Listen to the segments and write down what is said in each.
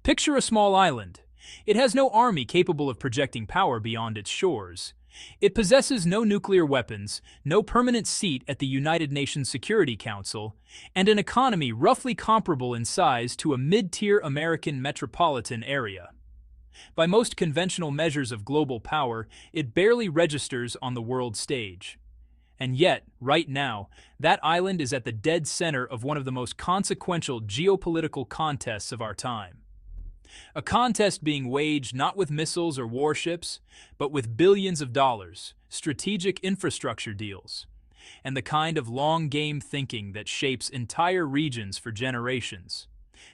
Picture a small island. It has no army capable of projecting power beyond its shores. It possesses no nuclear weapons, no permanent seat at the United Nations Security Council, and an economy roughly comparable in size to a mid-tier American metropolitan area. By most conventional measures of global power, it barely registers on the world stage. And yet, right now, that island is at the dead center of one of the most consequential geopolitical contests of our time. A contest being waged not with missiles or warships, but with billions of dollars, strategic infrastructure deals, and the kind of long-game thinking that shapes entire regions for generations.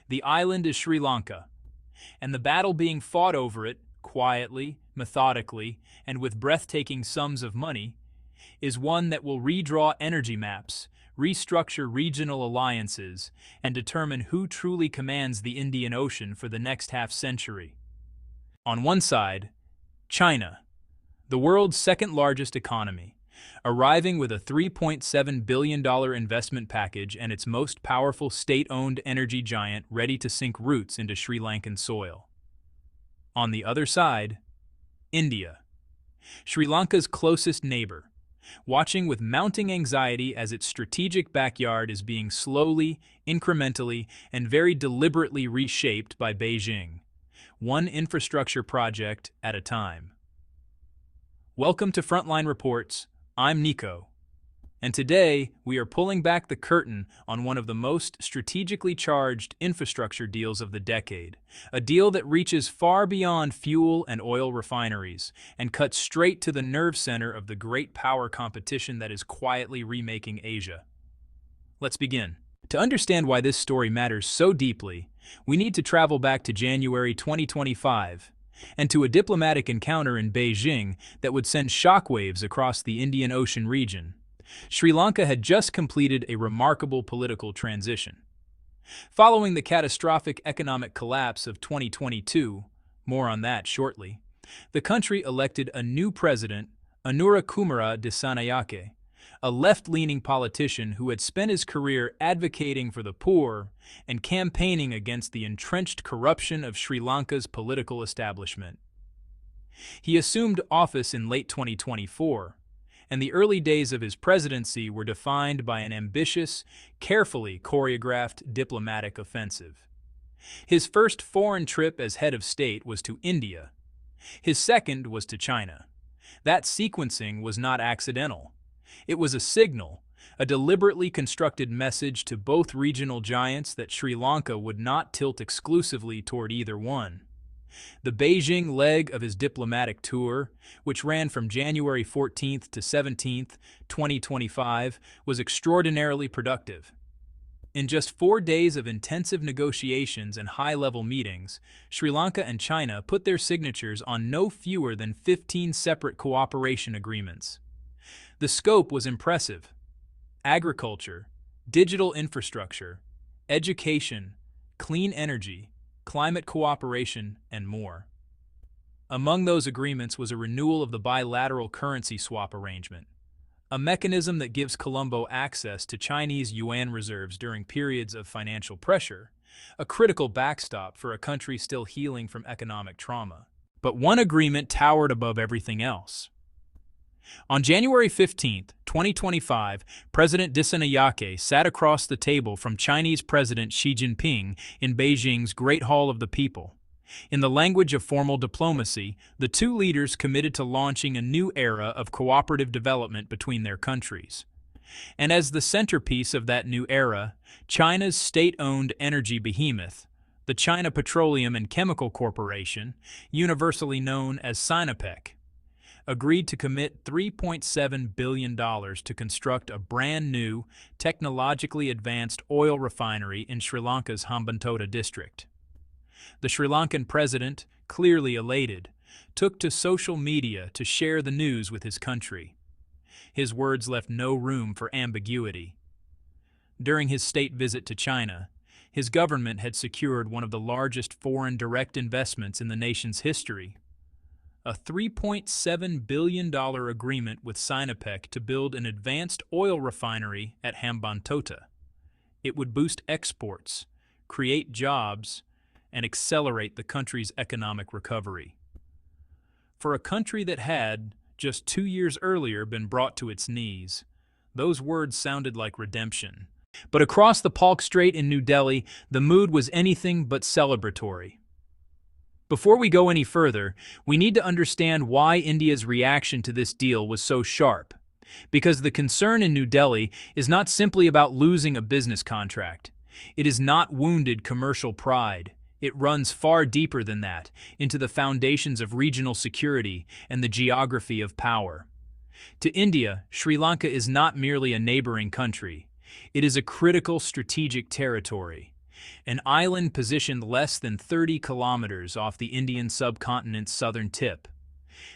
The island is Sri Lanka, and the battle being fought over it, quietly, methodically, and with breathtaking sums of money, is one that will redraw energy maps, restructure regional alliances, and determine who truly commands the Indian Ocean for the next half-century. On one side, China, the world's second-largest economy, arriving with a $3.7 billion investment package and its most powerful state-owned energy giant ready to sink roots into Sri Lankan soil. On the other side, India, Sri Lanka's closest neighbor, watching with mounting anxiety as its strategic backyard is being slowly, incrementally, and very deliberately reshaped by Beijing, one infrastructure project at a time. Welcome to Frontline Reports. I'm Nico, and today we are pulling back the curtain on one of the most strategically charged infrastructure deals of the decade, a deal that reaches far beyond fuel and oil refineries and cuts straight to the nerve center of the great power competition that is quietly remaking Asia. Let's begin. To understand why this story matters so deeply, we need to travel back to January 2025 and to a diplomatic encounter in Beijing that would send shockwaves across the Indian Ocean region. Sri Lanka had just completed a remarkable political transition. Following the catastrophic economic collapse of 2022, more on that shortly, the country elected a new president, Anura Kumara Dissanayake, a left-leaning politician who had spent his career advocating for the poor and campaigning against the entrenched corruption of Sri Lanka's political establishment. He assumed office in late 2024, and the early days of his presidency were defined by an ambitious, carefully choreographed diplomatic offensive. His first foreign trip as head of state was to India. His second was to China. That sequencing was not accidental. It was a signal, a deliberately constructed message to both regional giants that Sri Lanka would not tilt exclusively toward either one. The Beijing leg of his diplomatic tour, which ran from January 14th to 17th, 2025, was extraordinarily productive. In just 4 days of intensive negotiations and high-level meetings, Sri Lanka and China put their signatures on no fewer than 15 separate cooperation agreements. The scope was impressive: agriculture, digital infrastructure, education, clean energy, climate cooperation, and more. Among those agreements was a renewal of the bilateral currency swap arrangement, a mechanism that gives Colombo access to Chinese yuan reserves during periods of financial pressure, a critical backstop for a country still healing from economic trauma. But one agreement towered above everything else. On January 15, 2025, President Dissanayake sat across the table from Chinese President Xi Jinping in Beijing's Great Hall of the People. In the language of formal diplomacy, the two leaders committed to launching a new era of cooperative development between their countries. And as the centerpiece of that new era, China's state-owned energy behemoth, the China Petroleum and Chemical Corporation, universally known as Sinopec, agreed to commit $3.7 billion to construct a brand-new, technologically advanced oil refinery in Sri Lanka's Hambantota district. The Sri Lankan president, clearly elated, took to social media to share the news with his country. His words left no room for ambiguity. During his state visit to China, his government had secured one of the largest foreign direct investments in the nation's history, a $3.7 billion agreement with Sinopec to build an advanced oil refinery at Hambantota. It would boost exports, create jobs, and accelerate the country's economic recovery. For a country that had, just 2 years earlier, been brought to its knees, those words sounded like redemption. But across the Palk Strait in New Delhi, the mood was anything but celebratory. Before we go any further, we need to understand why India's reaction to this deal was so sharp. Because the concern in New Delhi is not simply about losing a business contract. It is not wounded commercial pride. It runs far deeper than that, into the foundations of regional security and the geography of power. To India, Sri Lanka is not merely a neighboring country. It is a critical strategic territory, an island positioned less than 30 kilometers off the Indian subcontinent's southern tip.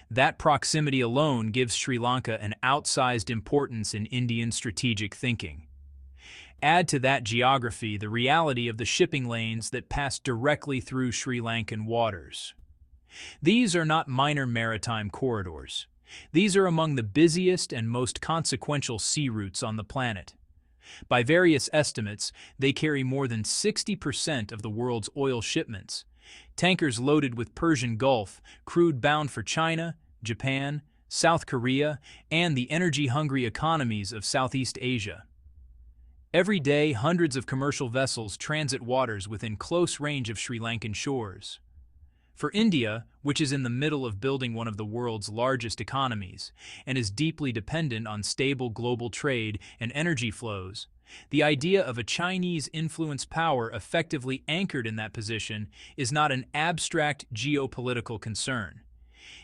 That proximity alone gives Sri Lanka an outsized importance in Indian strategic thinking. Add to that geography the reality of the shipping lanes that pass directly through Sri Lankan waters. These are not minor maritime corridors. These are among the busiest and most consequential sea routes on the planet. By various estimates, they carry more than 60% of the world's oil shipments. Tankers loaded with Persian Gulf, crude bound for China, Japan, South Korea, and the energy-hungry economies of Southeast Asia. Every day, hundreds of commercial vessels transit waters within close range of Sri Lankan shores. For India, which is in the middle of building one of the world's largest economies and is deeply dependent on stable global trade and energy flows, the idea of a Chinese influence power effectively anchored in that position is not an abstract geopolitical concern.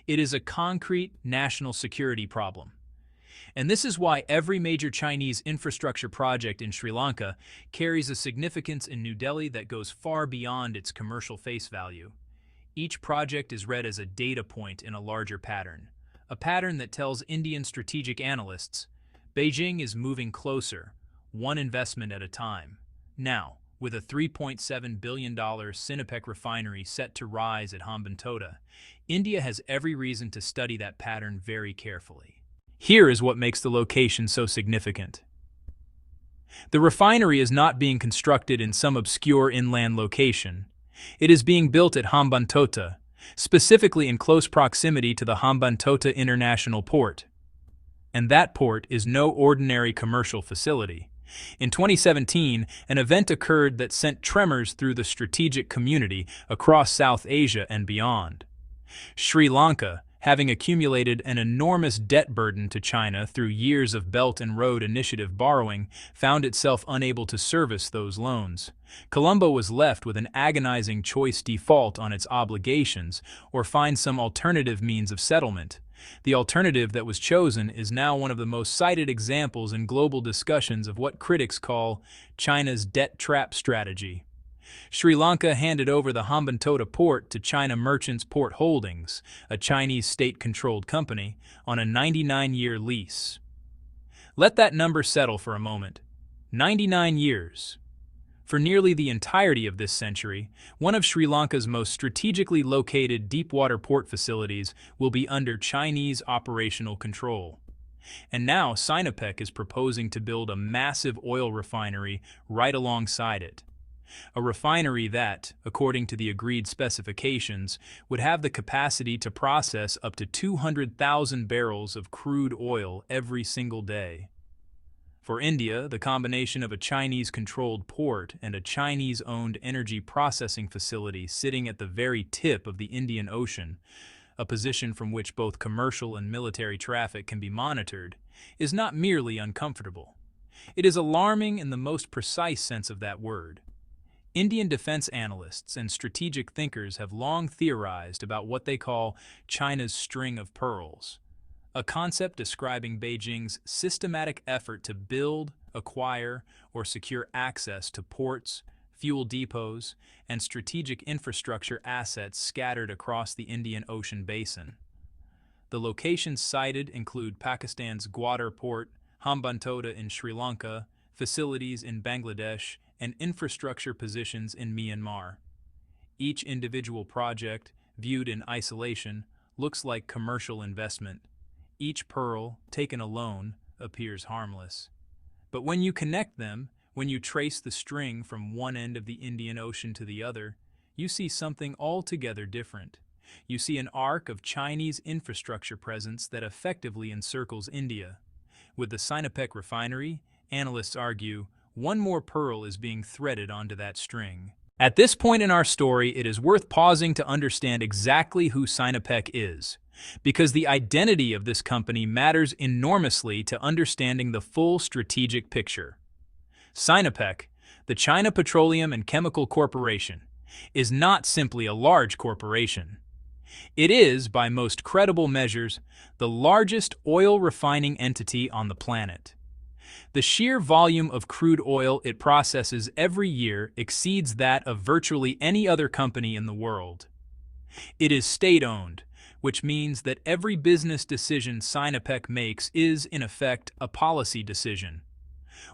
It is a concrete national security problem. And this is why every major Chinese infrastructure project in Sri Lanka carries a significance in New Delhi that goes far beyond its commercial face value. Each project is read as a data point in a larger pattern, a pattern that tells Indian strategic analysts, Beijing is moving closer, one investment at a time. Now, with a $3.7 billion Sinopec refinery set to rise at Hambantota, India has every reason to study that pattern very carefully. Here is what makes the location so significant. The refinery is not being constructed in some obscure inland location. It is being built at Hambantota, specifically in close proximity to the Hambantota International Port. And that port is no ordinary commercial facility. In 2017, an event occurred that sent tremors through the strategic community across South Asia and beyond. Sri Lanka, having accumulated an enormous debt burden to China through years of Belt and Road Initiative borrowing, found itself unable to service those loans. Colombo was left with an agonizing choice: default on its obligations or find some alternative means of settlement. The alternative that was chosen is now one of the most cited examples in global discussions of what critics call China's debt trap strategy. Sri Lanka handed over the Hambantota port to China Merchants Port Holdings, a Chinese state-controlled company, on a 99-year lease. Let that number settle for a moment. 99 years. For nearly the entirety of this century, one of Sri Lanka's most strategically located deepwater port facilities will be under Chinese operational control. And now Sinopec is proposing to build a massive oil refinery right alongside it. A refinery that, according to the agreed specifications, would have the capacity to process up to 200,000 barrels of crude oil every single day. For India, the combination of a Chinese-controlled port and a Chinese-owned energy processing facility sitting at the very tip of the Indian Ocean, a position from which both commercial and military traffic can be monitored, is not merely uncomfortable. It is alarming in the most precise sense of that word. Indian defense analysts and strategic thinkers have long theorized about what they call China's string of pearls, a concept describing Beijing's systematic effort to build, acquire, or secure access to ports, fuel depots, and strategic infrastructure assets scattered across the Indian Ocean basin. The locations cited include Pakistan's Gwadar Port, Hambantota in Sri Lanka, facilities in Bangladesh, and infrastructure positions in Myanmar. Each individual project, viewed in isolation, looks like commercial investment. Each pearl, taken alone, appears harmless. But when you connect them, when you trace the string from one end of the Indian Ocean to the other, you see something altogether different. You see an arc of Chinese infrastructure presence that effectively encircles India. With the Sinopec refinery, analysts argue, one more pearl is being threaded onto that string. At this point in our story, it is worth pausing to understand exactly who Sinopec is, because the identity of this company matters enormously to understanding the full strategic picture. Sinopec, the China Petroleum and Chemical Corporation, is not simply a large corporation. It is, by most credible measures, the largest oil refining entity on the planet. The sheer volume of crude oil it processes every year exceeds that of virtually any other company in the world. It is state-owned, which means that every business decision Sinopec makes is, in effect, a policy decision,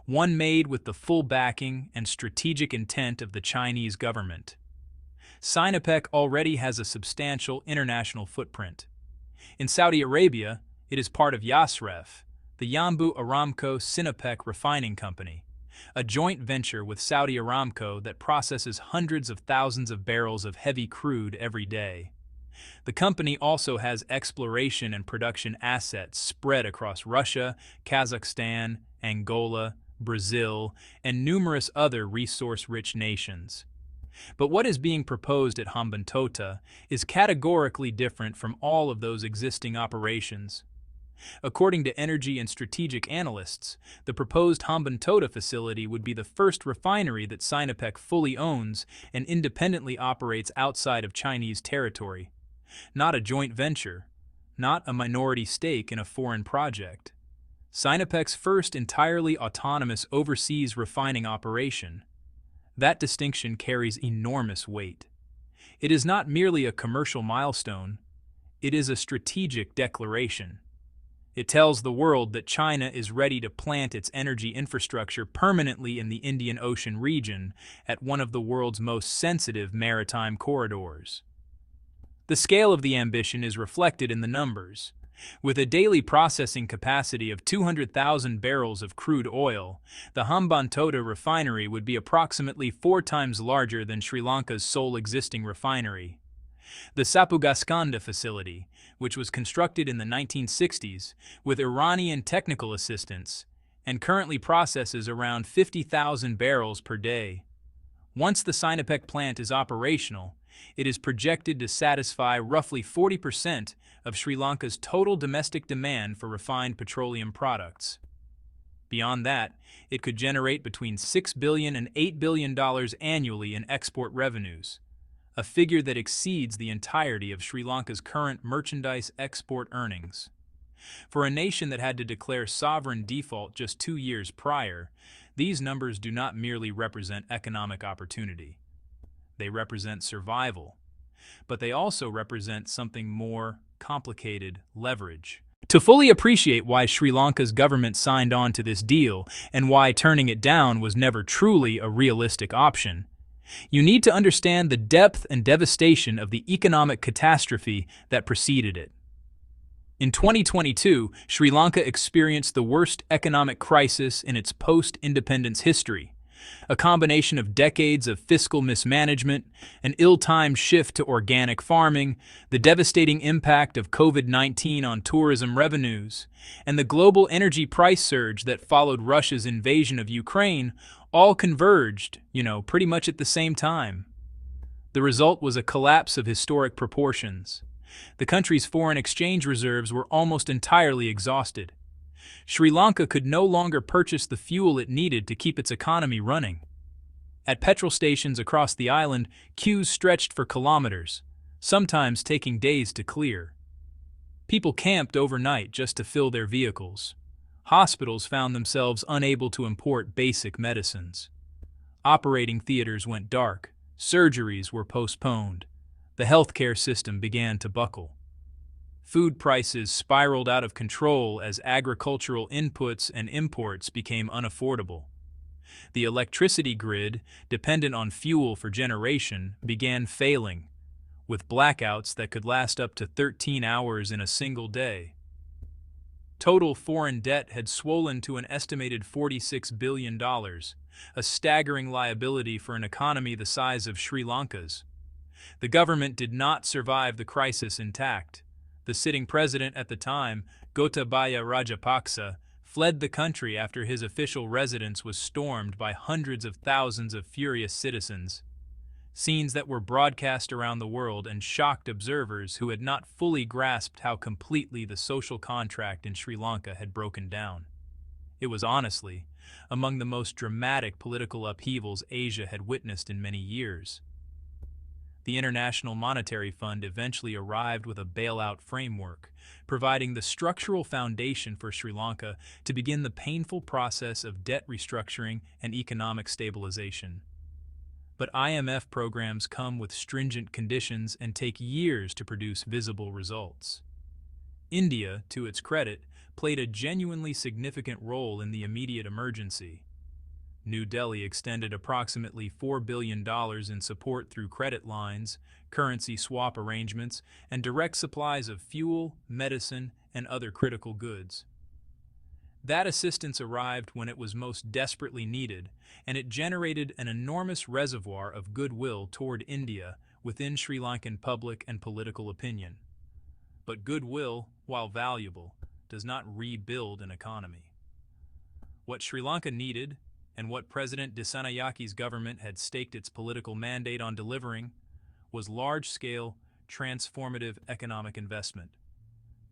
one made with the full backing and strategic intent of the Chinese government. Sinopec already has a substantial international footprint. In Saudi Arabia, it is part of Yasref, the Yanbu Aramco Sinopec Refining Company, a joint venture with Saudi Aramco that processes hundreds of thousands of barrels of heavy crude every day. The company also has exploration and production assets spread across Russia, Kazakhstan, Angola, Brazil, and numerous other resource-rich nations. But what is being proposed at Hambantota is categorically different from all of those existing operations. According to energy and strategic analysts, the proposed Hambantota facility would be the first refinery that Sinopec fully owns and independently operates outside of Chinese territory. Not a joint venture, not a minority stake in a foreign project. Sinopec's first entirely autonomous overseas refining operation. That distinction carries enormous weight. It is not merely a commercial milestone, it is a strategic declaration. It tells the world that China is ready to plant its energy infrastructure permanently in the Indian Ocean region at one of the world's most sensitive maritime corridors. The scale of the ambition is reflected in the numbers. With a daily processing capacity of 200,000 barrels of crude oil, the Hambantota refinery would be approximately 4 times larger than Sri Lanka's sole existing refinery. The Sapugaskanda facility, which was constructed in the 1960s with Iranian technical assistance and currently processes around 50,000 barrels per day. Once the Sinopec plant is operational, it is projected to satisfy roughly 40% of Sri Lanka's total domestic demand for refined petroleum products. Beyond that, it could generate between $6 billion and $8 billion annually in export revenues, a figure that exceeds the entirety of Sri Lanka's current merchandise export earnings. For a nation that had to declare sovereign default just 2 years prior, these numbers do not merely represent economic opportunity. They represent survival, but they also represent something more complicated: leverage. To fully appreciate why Sri Lanka's government signed on to this deal and why turning it down was never truly a realistic option, you need to understand the depth and devastation of the economic catastrophe that preceded it. In 2022, Sri Lanka experienced the worst economic crisis in its post-independence history. A combination of decades of fiscal mismanagement, an ill-timed shift to organic farming, the devastating impact of COVID-19 on tourism revenues, and the global energy price surge that followed Russia's invasion of Ukraine all converged, pretty much at the same time. The result was a collapse of historic proportions. The country's foreign exchange reserves were almost entirely exhausted. Sri Lanka could no longer purchase the fuel it needed to keep its economy running. At petrol stations across the island, queues stretched for kilometers, sometimes taking days to clear. People camped overnight just to fill their vehicles. Hospitals found themselves unable to import basic medicines. Operating theaters went dark, surgeries were postponed. The healthcare system began to buckle. Food prices spiraled out of control as agricultural inputs and imports became unaffordable. The electricity grid, dependent on fuel for generation, began failing, with blackouts that could last up to 13 hours in a single day. Total foreign debt had swollen to an estimated $46 billion, a staggering liability for an economy the size of Sri Lanka's. The government did not survive the crisis intact. The sitting president at the time, Gotabaya Rajapaksa, fled the country after his official residence was stormed by hundreds of thousands of furious citizens. Scenes that were broadcast around the world and shocked observers who had not fully grasped how completely the social contract in Sri Lanka had broken down. It was honestly among the most dramatic political upheavals Asia had witnessed in many years. The International Monetary Fund eventually arrived with a bailout framework, providing the structural foundation for Sri Lanka to begin the painful process of debt restructuring and economic stabilization. But IMF programs come with stringent conditions and take years to produce visible results. India, to its credit, played a genuinely significant role in the immediate emergency. New Delhi extended approximately $4 billion in support through credit lines, currency swap arrangements, and direct supplies of fuel, medicine, and other critical goods. That assistance arrived when it was most desperately needed, and it generated an enormous reservoir of goodwill toward India within Sri Lankan public and political opinion. But goodwill, while valuable, does not rebuild an economy. What Sri Lanka needed, and what President Disanayake's government had staked its political mandate on delivering, was large-scale, transformative economic investment.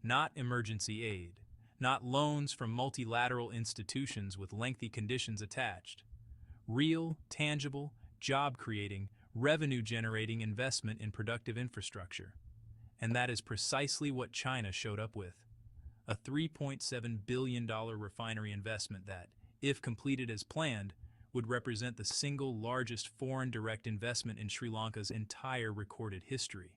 Not emergency aid, not loans from multilateral institutions with lengthy conditions attached. Real, tangible, job-creating, revenue-generating investment in productive infrastructure. And that is precisely what China showed up with. A $3.7 billion refinery investment that, if completed as planned, would represent the single largest foreign direct investment in Sri Lanka's entire recorded history.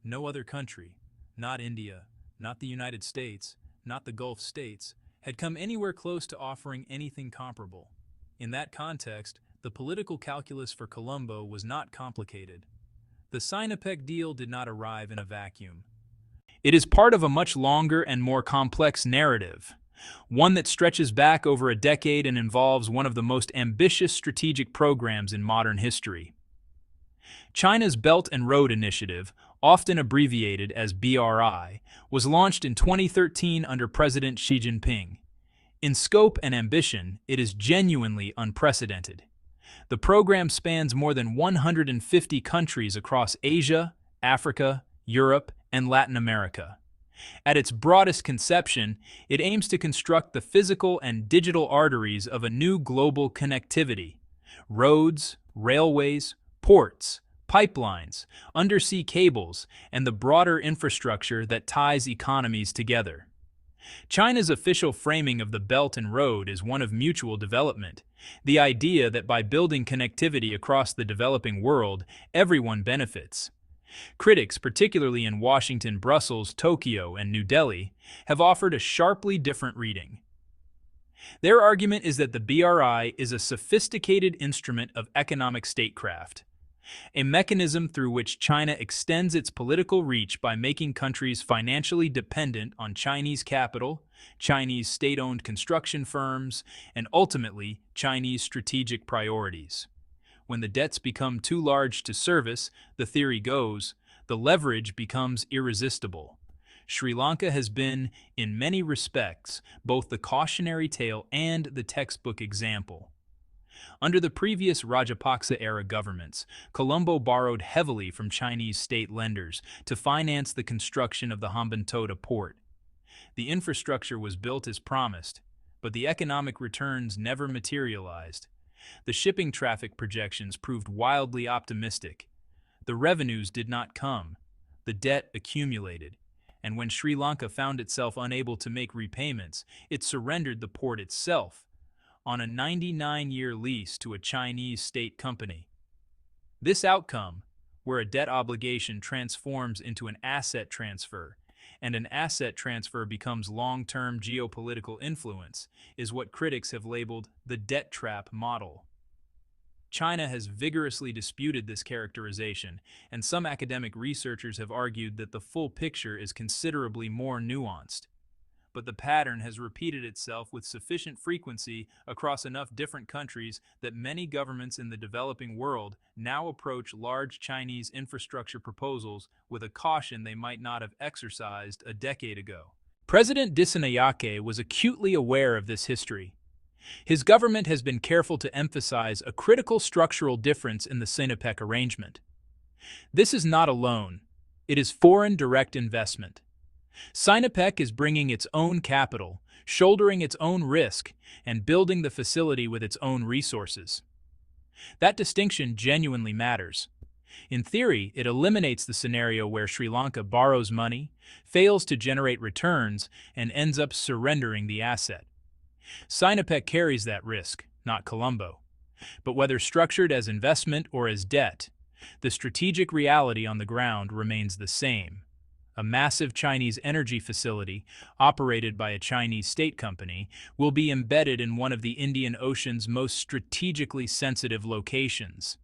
No other country, not India, not the United States, not the Gulf states, had come anywhere close to offering anything comparable. In that context, the political calculus for Colombo was not complicated. The Sinopec deal did not arrive in a vacuum. It is part of a much longer and more complex narrative, one that stretches back over a decade and involves one of the most ambitious strategic programs in modern history. China's Belt and Road Initiative, often abbreviated as BRI, was launched in 2013 under President Xi Jinping. In scope and ambition, it is genuinely unprecedented. The program spans more than 150 countries across Asia, Africa, Europe, and Latin America. At its broadest conception, it aims to construct the physical and digital arteries of a new global connectivity: roads, railways, ports, pipelines, undersea cables, and the broader infrastructure that ties economies together. China's official framing of the Belt and Road is one of mutual development, the idea that by building connectivity across the developing world, everyone benefits. Critics, particularly in Washington, Brussels, Tokyo, and New Delhi, have offered a sharply different reading. Their argument is that the BRI is a sophisticated instrument of economic statecraft, a mechanism through which China extends its political reach by making countries financially dependent on Chinese capital, Chinese state-owned construction firms, and ultimately Chinese strategic priorities. When the debts become too large to service, the theory goes, the leverage becomes irresistible. Sri Lanka has been, in many respects, both the cautionary tale and the textbook example. Under the previous Rajapaksa-era governments, Colombo borrowed heavily from Chinese state lenders to finance the construction of the Hambantota port. The infrastructure was built as promised, but the economic returns never materialized. The shipping traffic projections proved wildly optimistic. The revenues did not come. The debt accumulated. And when Sri Lanka found itself unable to make repayments, it surrendered the port itself on a 99-year lease to a Chinese state company. This outcome, where a debt obligation transforms into an asset transfer, and an asset transfer becomes long-term geopolitical influence, is what critics have labeled the debt trap model. China has vigorously disputed this characterization, and some academic researchers have argued that the full picture is considerably more nuanced. but the pattern has repeated itself with sufficient frequency across enough different countries that many governments in the developing world now approach large Chinese infrastructure proposals with a caution they might not have exercised a decade ago. President Dissanayake was acutely aware of this history. His government has been careful to emphasize a critical structural difference in the Sinopec arrangement. This is not a loan. It is foreign direct investment. Sinopec is bringing its own capital, shouldering its own risk, and building the facility with its own resources. That distinction genuinely matters. In theory, it eliminates the scenario where Sri Lanka borrows money, fails to generate returns, and ends up surrendering the asset. Sinopec carries that risk, not Colombo. But whether structured as investment or as debt, the strategic reality on the ground remains the same. A massive Chinese energy facility, operated by a Chinese state company, will be embedded in one of the Indian Ocean's most strategically sensitive locations.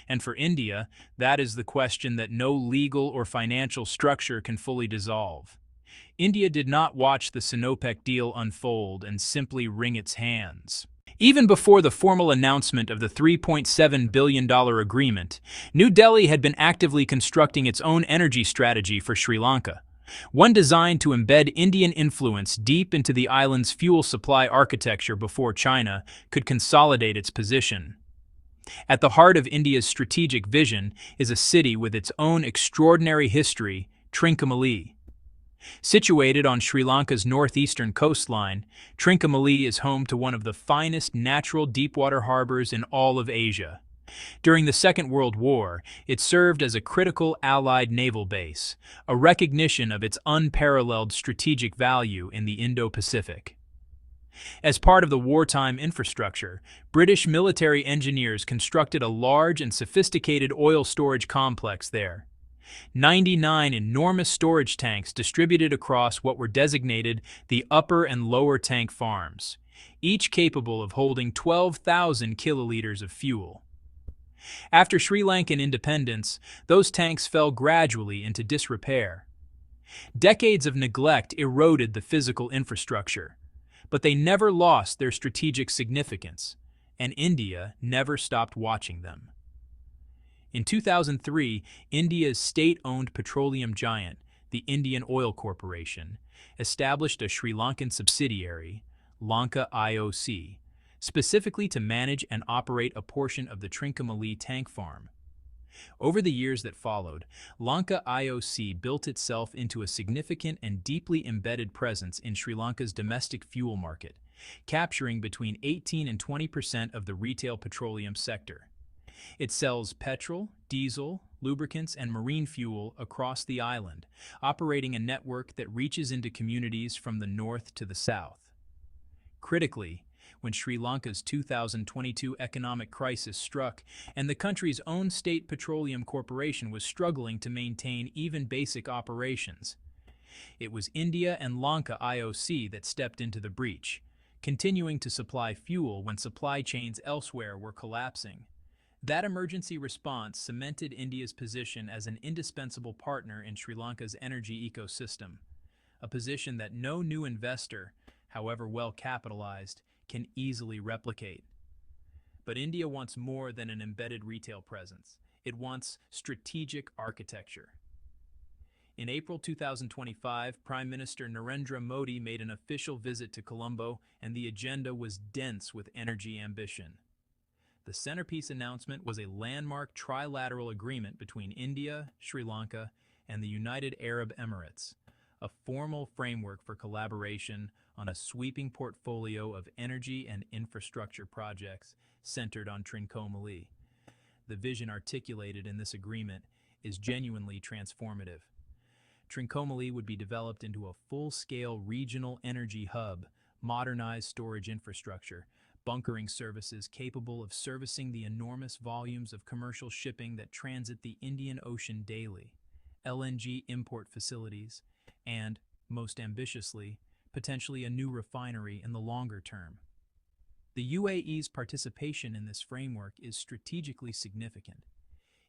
And for India, that is the question that no legal or financial structure can fully dissolve. India did not watch the Sinopec deal unfold and simply wring its hands. Even before the formal announcement of the $3.7 billion agreement, New Delhi had been actively constructing its own energy strategy for Sri Lanka, one designed to embed Indian influence deep into the island's fuel supply architecture before China could consolidate its position. At the heart of India's strategic vision is a city with its own extraordinary history, Trincomalee. Situated on Sri Lanka's northeastern coastline, Trincomalee is home to one of the finest natural deepwater harbors in all of Asia. During the Second World War, it served as a critical Allied naval base, a recognition of its unparalleled strategic value in the Indo-Pacific. As part of the wartime infrastructure, British military engineers constructed a large and sophisticated oil storage complex there. 99 enormous storage tanks distributed across what were designated the upper and lower tank farms, each capable of holding 12,000 kiloliters of fuel. After Sri Lankan independence, those tanks fell gradually into disrepair. Decades of neglect eroded the physical infrastructure, but they never lost their strategic significance, and India never stopped watching them. In 2003, India's state-owned petroleum giant, the Indian Oil Corporation, established a Sri Lankan subsidiary, Lanka IOC, specifically to manage and operate a portion of the Trincomalee tank farm. Over the years that followed, Lanka IOC built itself into a significant and deeply embedded presence in Sri Lanka's domestic fuel market, capturing between 18 and 20% of the retail petroleum sector. It sells petrol, diesel, lubricants, and marine fuel across the island, operating a network that reaches into communities from the north to the south. Critically, when Sri Lanka's 2022 economic crisis struck and the country's own state petroleum corporation was struggling to maintain even basic operations, it was India and Lanka IOC that stepped into the breach, continuing to supply fuel when supply chains elsewhere were collapsing. That emergency response cemented India's position as an indispensable partner in Sri Lanka's energy ecosystem, a position that no new investor, however well capitalized, can easily replicate. But India wants more than an embedded retail presence. It wants strategic architecture. In April 2025, Prime Minister Narendra Modi made an official visit to Colombo, and the agenda was dense with energy ambition. The centerpiece announcement was a landmark trilateral agreement between India, Sri Lanka, and the United Arab Emirates, a formal framework for collaboration on a sweeping portfolio of energy and infrastructure projects centered on Trincomalee. The vision articulated in this agreement is genuinely transformative. Trincomalee would be developed into a full-scale regional energy hub, modernized storage infrastructure, bunkering services capable of servicing the enormous volumes of commercial shipping that transit the Indian Ocean daily, LNG import facilities, and, most ambitiously, potentially a new refinery in the longer term. The UAE's participation in this framework is strategically significant.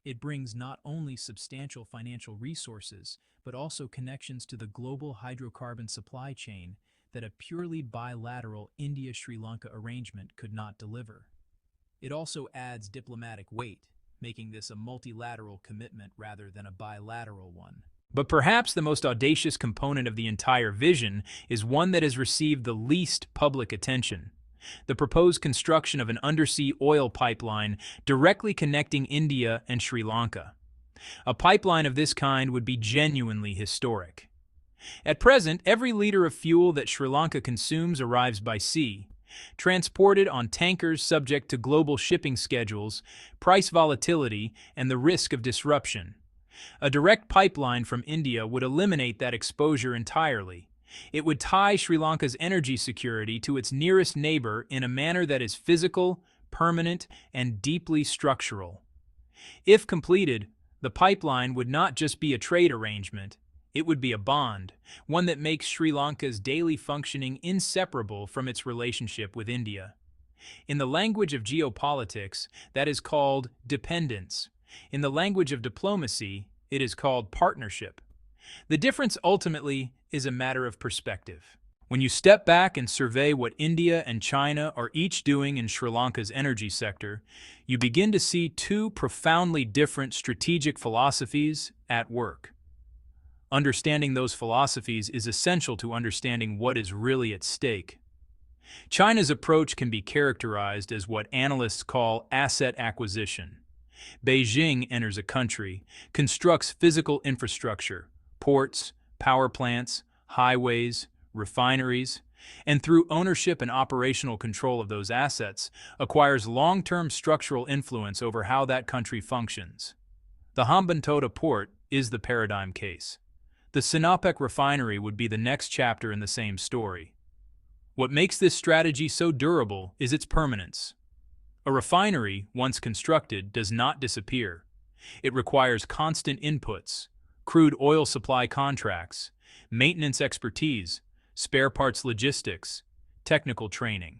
It brings not only substantial financial resources, but also connections to the global hydrocarbon supply chain that a purely bilateral India-Sri Lanka arrangement could not deliver. It also adds diplomatic weight, making this a multilateral commitment rather than a bilateral one. But perhaps the most audacious component of the entire vision is one that has received the least public attention: the proposed construction of an undersea oil pipeline directly connecting India and Sri Lanka. A pipeline of this kind would be genuinely historic. At present, every liter of fuel that Sri Lanka consumes arrives by sea, transported on tankers subject to global shipping schedules, price volatility, and the risk of disruption. A direct pipeline from India would eliminate that exposure entirely. It would tie Sri Lanka's energy security to its nearest neighbor in a manner that is physical, permanent, and deeply structural. If completed, the pipeline would not just be a trade arrangement, it would be a bond, one that makes Sri Lanka's daily functioning inseparable from its relationship with India. In the language of geopolitics, that is called dependence. In the language of diplomacy, it is called partnership. The difference ultimately is a matter of perspective. When you step back and survey what India and China are each doing in Sri Lanka's energy sector, you begin to see two profoundly different strategic philosophies at work. Understanding those philosophies is essential to understanding what is really at stake. China's approach can be characterized as what analysts call asset acquisition. Beijing enters a country, constructs physical infrastructure, ports, power plants, highways, refineries, and through ownership and operational control of those assets, acquires long-term structural influence over how that country functions. The Hambantota port is the paradigm case. The Sinopec refinery would be the next chapter in the same story. What makes this strategy so durable is its permanence. A refinery, once constructed, does not disappear. It requires constant inputs, crude oil supply contracts, maintenance expertise, spare parts logistics, technical training.